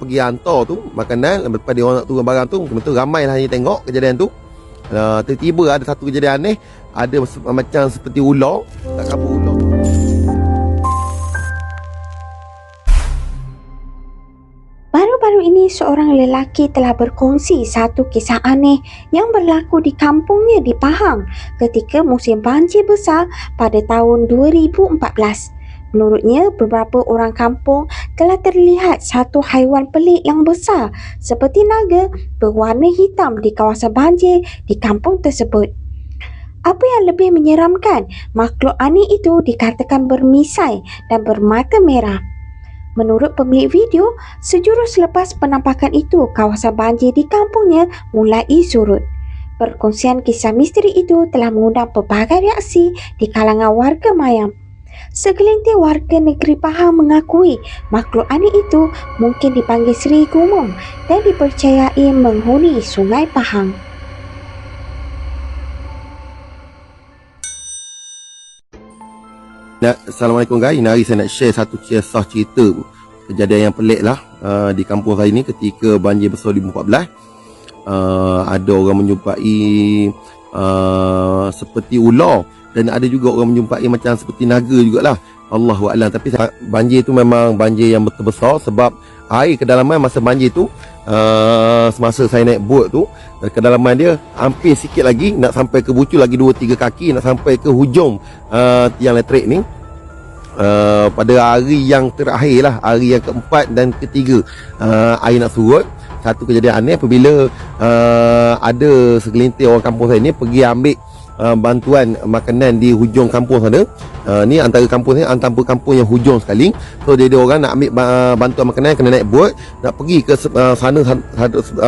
pergi hantar tu makanan, lepas dia orang nak turun barang tu, betul ramai lah yang tengok kejadian tu. Tiba-tiba ada satu kejadian aneh, ada macam seperti ular, tak kabur ular. Baru-baru ini seorang lelaki telah berkongsi satu kisah aneh yang berlaku di kampungnya di Pahang ketika musim banjir besar pada tahun 2014. Menurutnya, beberapa orang kampung telah terlihat satu haiwan pelik yang besar seperti naga berwarna hitam di kawasan banjir di kampung tersebut. Apa yang lebih menyeramkan, makhluk aneh itu dikatakan bermisai dan bermata merah. Menurut pemilik video, sejurus selepas penampakan itu, kawasan banjir di kampungnya mulai surut. Perkongsian kisah misteri itu telah mengundang pelbagai reaksi di kalangan warga mayang. Segelintir warga negeri Pahang mengakui makhluk aneh itu mungkin dipanggil Sri Gumong dan dipercayai menghuni Sungai Pahang. Assalamualaikum guys, hari saya nak share satu kisah cerita kejadian yang pelik lah di kampung saya ni ketika banjir besar 2014. Ada orang menjumpai seperti ular dan ada juga orang menjumpai macam seperti naga jugalah. Allahuakbar. Tapi banjir tu memang banjir yang betul besar sebab air kedalaman masa banjir tu, semasa saya naik bot tu, kedalaman dia hampir sikit lagi nak sampai ke bucu, lagi 2-3 kaki nak sampai ke hujung tiang elektrik ni. Pada hari yang terakhir lah, hari yang keempat dan ketiga, air nak surut. Satu kejadian aneh apabila ada segelintir orang kampung saya ni pergi ambil bantuan makanan di hujung kampung sana. Ni antara kampung ni, antara kampung yang hujung sekali. So dia orang nak ambil bantuan makanan, kena naik bot, nak pergi ke sana,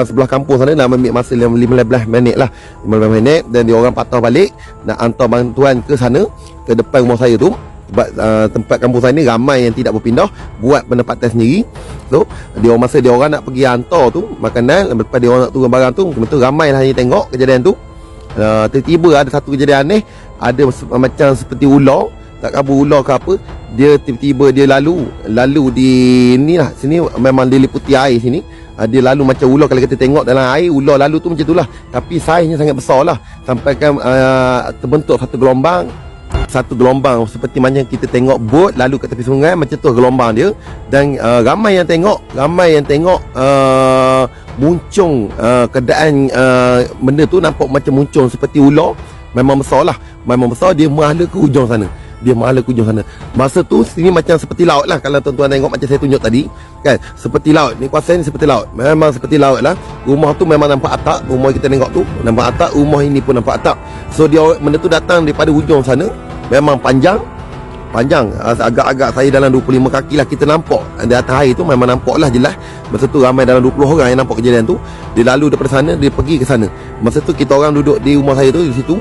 sebelah kampung sana, nak ambil masa 15 minit lah, 15 minit. Dan dia orang patah balik nak hantar bantuan ke sana, ke depan rumah saya tu. Sebab tempat kampung saya ni ramai yang tidak berpindah, buat penempatan sendiri. So masa dia orang nak pergi hantar tu makanan, lepas dia orang nak turun barang tu, betul ramai lah yang tengok kejadian tu. Tiba-tiba ada satu kejadian aneh, ada macam seperti ular, tak kabur ular ke apa, dia tiba-tiba dia lalu di ni lah, sini memang diliputi air sini. Dia lalu macam ular, kalau kita tengok dalam air, ular lalu tu macam tu lah, tapi saiznya sangat besar lah, sampai kan terbentuk satu gelombang seperti macam kita tengok bot lalu kat tepi sungai, macam tu gelombang dia. Dan ramai yang tengok muncung keadaan benda tu nampak macam muncung seperti ular. Memang besar lah, memang besar. Dia menghala ke hujung sana, masa tu sini macam seperti laut lah. Kalau tuan-tuan tengok macam saya tunjuk tadi kan, seperti laut ni, kuasa ni seperti laut, memang seperti laut lah. Rumah tu memang nampak atap, rumah kita tengok tu nampak atap, rumah ini pun nampak atap. So benda tu datang daripada hujung sana, memang panjang, agak-agak saya dalam 25 kaki lah. Kita nampak di atas air tu, memang nampak lah jelas. Masa tu ramai dalam 20 orang yang nampak kejadian tu. Dia lalu daripada sana, dia pergi ke sana. Masa tu kita orang duduk di rumah saya tu, di situ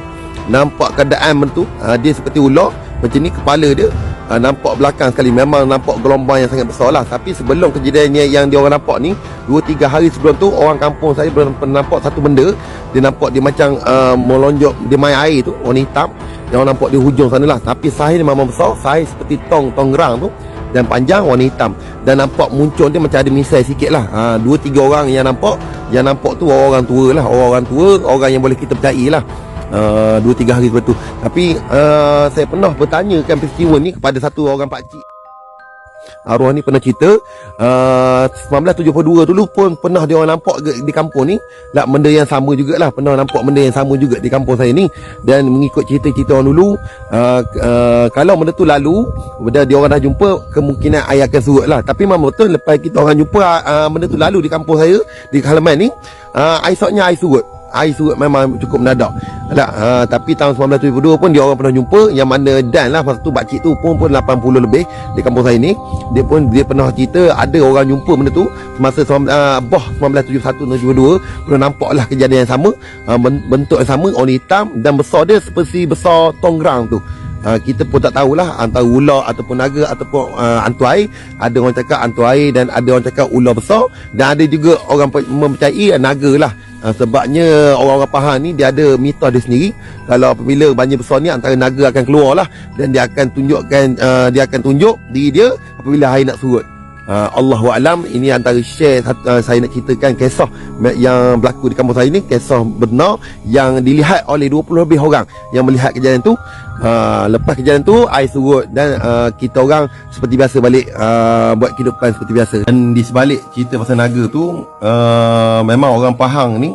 nampak keadaan benda tu, dia seperti ular macam ni, kepala dia nampak belakang sekali, memang nampak gelombang yang sangat besar lah. Tapi sebelum kejadian yang dia orang nampak ni, 2-3 hari sebelum tu, orang kampung saya pernah nampak satu benda. Dia nampak dia macam melonjak, dia main air tu, warna hitam. Dia orang nampak di hujung sana lah, tapi saiz dia memang besar, saiz seperti tong gerang tu, dan panjang, warna hitam. Dan nampak muncul dia macam ada misai sikit lah. 2-3 orang yang nampak tu orang tua lah, orang yang boleh kita percayai lah. 2-3 hari sebelum tu. Tapi saya pernah bertanyakan peristiwa ni kepada satu orang pakcik. Arwah ni pernah cerita 1972 dulu pun pernah dia orang nampak di kampung ni lah, benda yang sama jugalah, pernah nampak benda yang sama juga di kampung saya ni. Dan mengikut cerita-cerita orang dulu, kalau benda tu lalu, dia orang dah jumpa, kemungkinan air akan surut lah. Tapi memang betul, lepas kita orang jumpa benda tu lalu di kampung saya, di halaman ni, esoknya air surut. Air surut memang cukup mendadak lah. Tapi tahun 1972 pun dia orang pernah jumpa, yang mana Dan lah, masa tu pakcik tu pun 80 lebih di kampung saya ni. Dia pernah cerita ada orang jumpa benda tu masa 1971-72, pernah nampak lah kejadian yang sama, bentuk yang sama, warna hitam, dan besar dia seperti besar tonggrang tu. Kita pun tak tahulah antara ular ataupun naga ataupun hantu air. Ada orang cakap hantu air dan ada orang cakap ular besar, dan ada juga orang mempercayai naga lah. Sebabnya orang-orang Pahang ni dia ada mitos dia sendiri. Kalau apabila banjir besar ni, antara naga akan keluar lah, dan dia akan tunjuk diri dia apabila air nak surut. Allahu alam, ini antara share saya nak ceritakan kisah yang berlaku di kampung saya ni, kisah benar yang dilihat oleh 20 lebih orang yang melihat kejadian tu. Lepas kejadian tu air surut dan kita orang seperti biasa balik buat kehidupan seperti biasa. Dan di sebalik cerita pasal naga tu, memang orang Pahang ni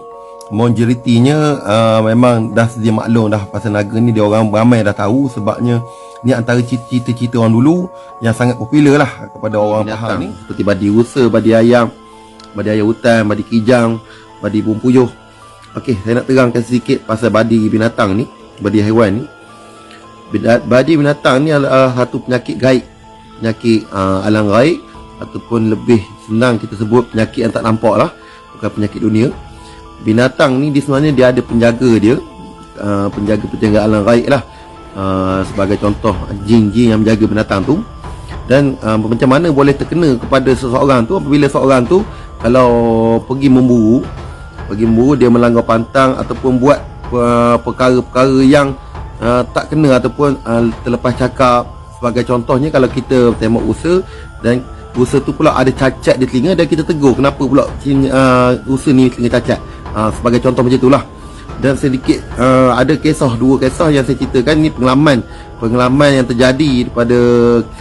majoritinya memang dah sedia maklum dah pasal naga ni. Dia orang ramai dah tahu, sebabnya ni antara cerita-cerita orang dulu yang sangat popular lah kepada orang Pahang ni, seperti badi rusa, badi ayam hutan, badi kijang, badi burung puyuh. Okey, saya nak terangkan sedikit pasal badi binatang ni, badi haiwan ni. Badi binatang ni adalah satu penyakit gaib, penyakit alam gaib, ataupun lebih senang kita sebut penyakit yang tak nampak lah, bukan penyakit dunia. Binatang ni sebenarnya dia ada penjaga dia, penjaga alam gaib lah. Sebagai contoh, jin-jin yang menjaga binatang tu. Dan macam mana boleh terkena kepada seseorang tu apabila seseorang tu kalau pergi memburu, dia melanggar pantang ataupun buat perkara-perkara yang tak kena ataupun terlepas cakap. Sebagai contohnya, kalau kita tembak rusa dan rusa tu pula ada cacat di telinga dan kita tegur, kenapa pula rusa ni telinga cacat, sebagai contoh macam itulah. Dan sedikit ada dua kisah yang saya ceritakan ni, pengalaman yang terjadi daripada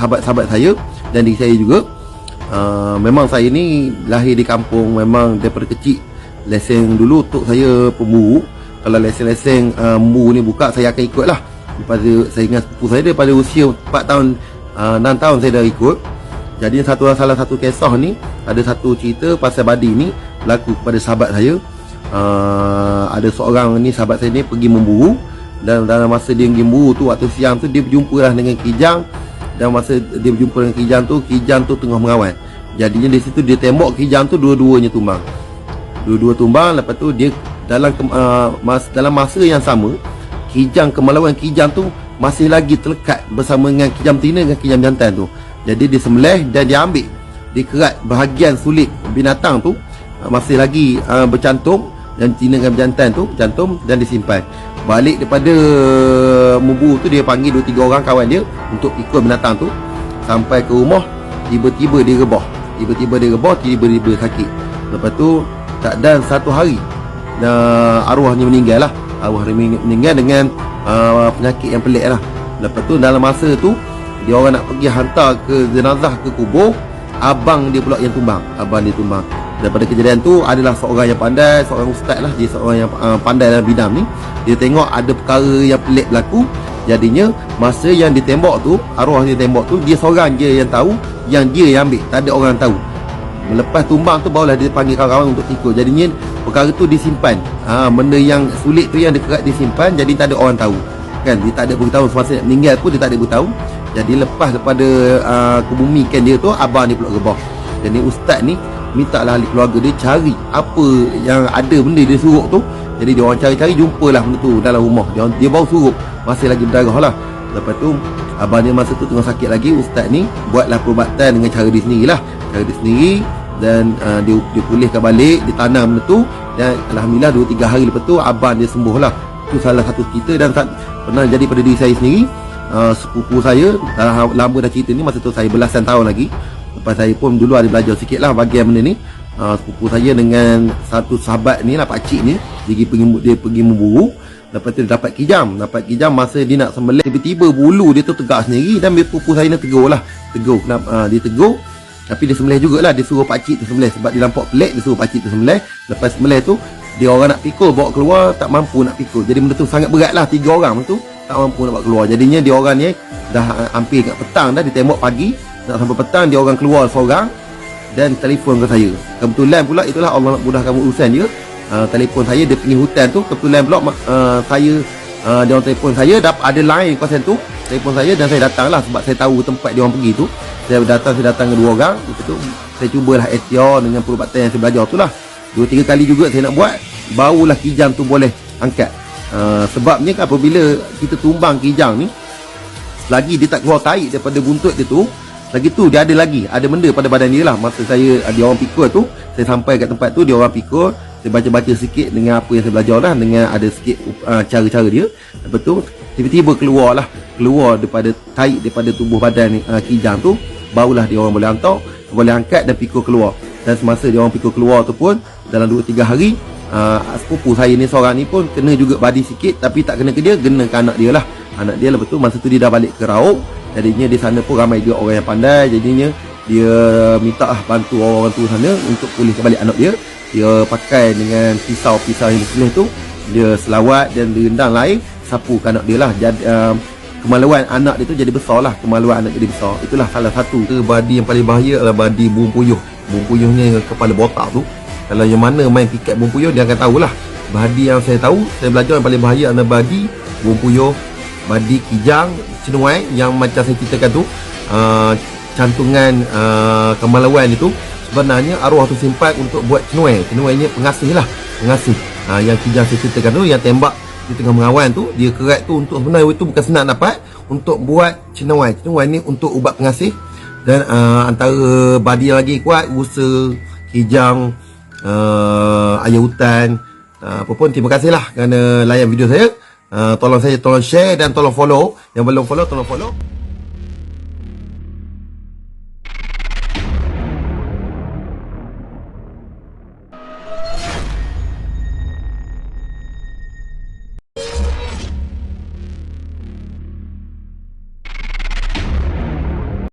sahabat-sahabat saya dan diri saya juga. Memang saya ni lahir di kampung, memang daripada kecil lesen dulu untuk saya pemburu. Kalau lesen memburu ni buka, saya akan ikut lah. Daripada saya ingat sepupu saya daripada usia 4 tahun 6 tahun saya dah ikut. Jadi salah satu kisah ni, ada satu cerita pasal badi ni berlaku kepada sahabat saya. Ada seorang ni, sahabat saya ni pergi memburu, dan dalam masa dia pergi memburu tu, waktu siang tu dia berjumpa lah dengan kijang. Dan masa dia berjumpa dengan kijang tu tengah merawan. Jadinya di situ dia tembak kijang tu, dua-duanya tumbang. Lepas tu dia dalam masa yang sama, kemalawan kijang tu masih lagi terlekat bersama dengan kijang betina dengan kijang jantan tu. Jadi dia sembelih dan dia ambil, dia kerat bahagian sulit binatang tu, masih lagi bercantum, dan betina dengan jantan tu bercantum, dan disimpan. Balik daripada memburu tu, dia panggil 2-3 orang kawan dia untuk ikut binatang tu. Sampai ke rumah, tiba-tiba dia rebah, tiba-tiba sakit. Lepas tu tak dan 1 hari arwahnya meninggal lah. Meninggal dengan penyakit yang pelik lah. Lepas tu dalam masa tu, dia orang nak pergi hantar ke jenazah ke kubur, abang dia pula yang tumbang. Daripada kejadian tu adalah seorang yang pandai, seorang ustaz lah, dia seorang yang pandai dalam bidang ni. Dia tengok ada perkara yang pelik berlaku. Jadinya masa yang ditembak tu, arwah dia tembak tu, dia seorang je yang tahu, yang dia yang ambil, tak ada orang tahu. Melepas tumbang tu barulah dia panggil kawan-kawan untuk ikut. Jadinya perkara tu disimpan, benda yang sulit tu yang dikerat disimpan, jadi tak ada orang tahu kan. Dia tak ada beritahu semasa meninggal pun, dia tak ada beritahu. Jadi lepas daripada kebumikan dia tu, abang dia pula rebah. Jadi ustaz ni minta lah ahli keluarga dia cari apa yang ada benda dia suruh tu. Jadi dia orang cari-cari, jumpalah benda tu dalam rumah. Dia baru suruh, masih lagi berdarah lah. Lepas tu abang dia masa tu tengah sakit lagi. Ustaz ni buatlah perubatan dengan cara dia sendirilah, dan dia pulihkan balik, dia tanam benda tu, dan alhamdulillah 2-3 hari lepas tu abang dia sembuh lah. Itu salah satu cerita dan pernah jadi pada diri saya sendiri. Sepupu saya dah lama dah cerita ni, masa tu saya belasan tahun lagi. Lepas saya pun dulu ada belajar sikit lah bahagian benda ni. Sepupu saya dengan satu sahabat ni lah, pakcik ni, dia pergi memburu. Lepas tu dia dapat kijam masa dia nak sembelih, tiba-tiba bulu dia tu tegak sendiri. Dan sepupu saya ni tegur, dia tegur. Tapi dia sembelih jugalah, dia suruh pakcik tu sembelih. Sebab dia nampak pelik, dia suruh pakcik tu sembelih. Lepas sembelih tu, dia orang nak pikul, bawa keluar, tak mampu nak pikul. Jadi benda tu sangat berat lah, 3 orang tu tak mampu nak bawa keluar. Jadinya dia orang ni dah hampir kat petang dah, ditembak pagi, nak sampai petang dia orang keluar seorang dan telefon ke saya. Kebetulan pula itulah Allah nak mudahkan urusan dia. Telefon saya, dia pergi hutan tu, kebetulan pula saya dia orang telefon saya, ada line kawasan tu, telefon saya, dan saya datang lah sebab saya tahu tempat dia orang pergi tu. Saya datang dengan 2 orang. Lepas tu saya cubalah ikhtiar dengan perubatan yang saya belajar tu lah. 2-3 kali juga saya nak buat, barulah kijang tu boleh angkat. Sebabnya kan apabila kita tumbang kijang ni, lagi dia tak keluar tarik daripada buntut dia tu, lagi tu dia ada benda pada badan dia lah. Masa dia orang pikul tu, saya sampai kat tempat tu, dia orang pikul, saya baca-baca sikit dengan apa yang saya belajar lah, dengan ada sikit cara-cara dia. Lepas tu tiba-tiba keluar daripada tarik daripada tubuh badan kijang tu, barulah dia orang boleh hantar. boleh angkat dan pikul keluar. Dan semasa dia orang pikul keluar tu pun dalam 2-3 hari sepupu saya ni seorang ni pun kena juga badi sikit, tapi tak kena ke dia, kena ke anak dia lah. Anak dia lepas tu masa tu dia dah balik ke Raub. Jadinya di sana pun ramai juga orang yang pandai. Jadinya dia minta bantu orang tu sana untuk pulihkan balik anak dia. Dia pakai dengan pisau-pisau yang ditulis tu, dia selawat dan dia rendang air, sapu ke anak dia lah. Jadi kemaluan anak dia tu jadi besar lah. Kemaluan anak jadi besar. Itulah salah satu. Badi yang paling bahaya adalah badi burung puyuh. Burung puyuh ni dengan kepala botak tu, kalau yang mana main pikat burung puyuh, dia akan tahulah. Badi yang saya tahu, saya belajar yang paling bahaya adalah badi burung puyuh, badi kijang, cenuai yang macam saya ceritakan tu. Cantungan kemaluan itu sebenarnya arwah tu simpan untuk buat cenuai. Cenuai ni pengasih lah, pengasih. Yang kijang saya ceritakan tu, yang tembak di tengah mengawan tu, dia kerat tu untuk sebenarnya itu bukan senang dapat, untuk buat cenuai. Cenuai ni untuk ubat pengasih. Dan antara badi yang lagi kuat, rusa, kijang, ayam hutan. Apa pun, terima kasih lah kerana layan video saya. Tolong share dan tolong follow. Yang belum follow, tolong follow.